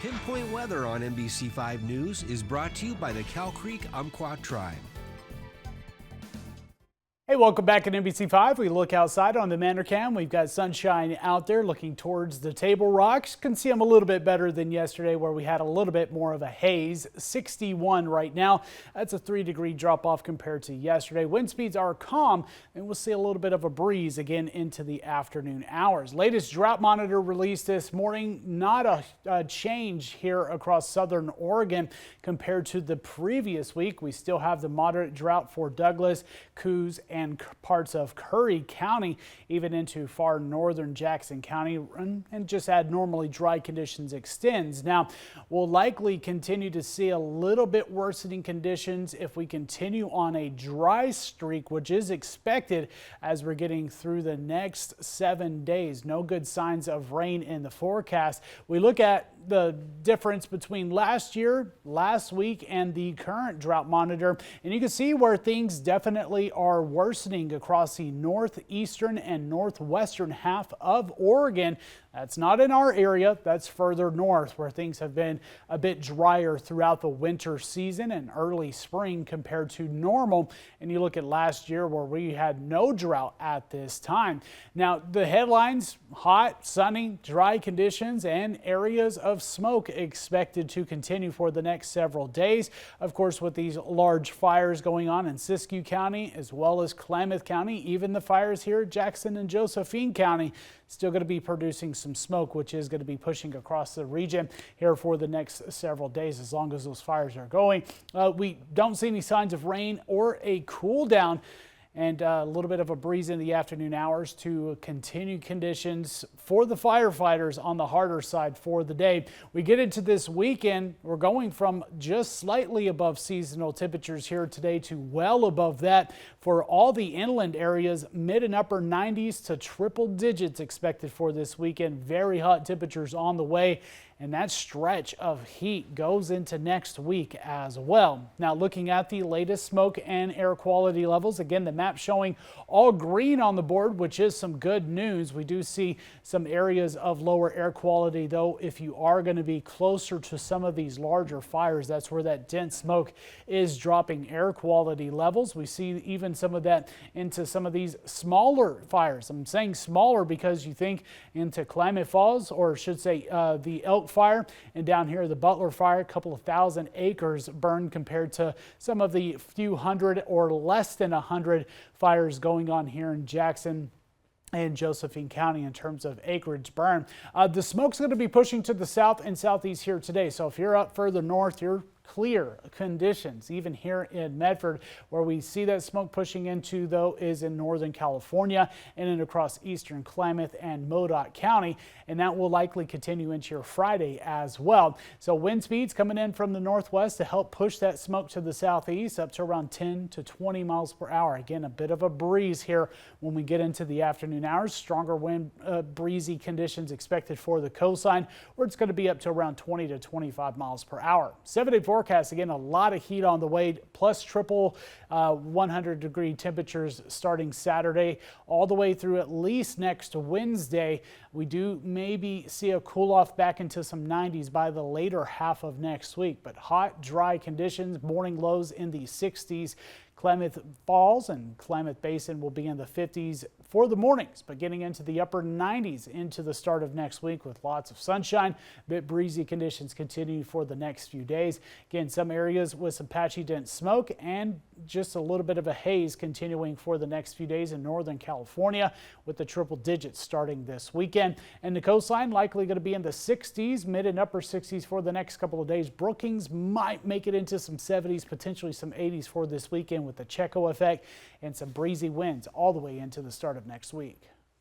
Pinpoint Weather on NBC5 News is brought to you by the Cow Creek Umpqua Tribe. Hey, welcome back at NBC5. We look outside on the Manor Cam. We've got sunshine out there looking towards the Table Rocks. Can see them a little bit better than yesterday where we had a little bit more of a haze. 61 right now. That's a 3-degree drop off compared to yesterday. Wind speeds are calm and we'll see a little bit of a breeze again into the afternoon hours. Latest drought monitor released this morning. Not a change here across southern Oregon compared to the previous week. We still have the moderate drought for Douglas, Coos, and parts of Curry County, even into far northern Jackson County, and just abnormally dry conditions extends. Now, we'll likely continue to see a little bit worsening conditions if we continue on a dry streak, which is expected as we're getting through the next 7 days. No good signs of rain in the forecast. We look at the difference between last year, last week, and the current drought monitor, and you can see where things definitely are worsening across the northeastern and northwestern half of Oregon. That's not in our area. That's further north where things have been a bit drier throughout the winter season and early spring compared to normal. And you look at last year where we had no drought at this time. Now, the headlines: hot, sunny, dry conditions, and areas of smoke expected to continue for the next several days. Of course, with these large fires going on in Siskiyou County as well as Klamath County, even the fires here at Jackson and Josephine County still going to be producing some smoke, which is going to be pushing across the region here for the next several days as long as those fires are going. We don't see any signs of rain or a cool down, and a little bit of a breeze in the afternoon hours to continue conditions for the firefighters on the harder side for the day. We get into this weekend, we're going from just slightly above seasonal temperatures here today to well above that for all the inland areas. Mid and upper 90s to triple digits expected for this weekend. Very hot temperatures on the way, and that stretch of heat goes into next week as well. Now, looking at the latest smoke and air quality levels, again, the map showing all green on the board, which is some good news. We do see some areas of lower air quality, though. If you are going to be closer to some of these larger fires, that's where that dense smoke is dropping air quality levels. We see even some of that into some of these smaller fires. I'm saying smaller because you think into Klamath Falls, or I should say the Elk Fire, and down here the Butler Fire, a couple of thousand acres burned compared to some of the few hundred or less than 100 fires going on here in Jackson and Josephine County in terms of acreage burn. The smoke's going to be pushing to the south and southeast here today. So if you're up further north, you're clear conditions. Even here in Medford, where we see that smoke pushing into, though, is in northern California and then across eastern Klamath and Modoc County, and that will likely continue into your Friday as well. So wind speeds coming in from the northwest to help push that smoke to the southeast up to around 10 to 20 miles per hour. Again, a bit of a breeze here when we get into the afternoon hours. Stronger wind, breezy conditions expected for the coastline, where it's going to be up to around 20 to 25 miles per hour. 7-day forecast, again, a lot of heat on the way, plus triple 100-degree temperatures starting Saturday all the way through at least next Wednesday. We do maybe see a cool off back into some 90s by the later half of next week, but hot, dry conditions, morning lows in the 60s. Klamath Falls and Klamath Basin will be in the 50s for the mornings, but getting into the upper 90s into the start of next week with lots of sunshine. Bit breezy conditions continue for the next few days. Again, some areas with some patchy dense smoke and just a little bit of a haze continuing for the next few days in northern California, with the triple digits starting this weekend. And the coastline likely going to be in the 60s, mid and upper 60s for the next couple of days. Brookings might make it into some 70s, potentially some 80s for this weekend with the Checo effect and some breezy winds all the way into the start of next week.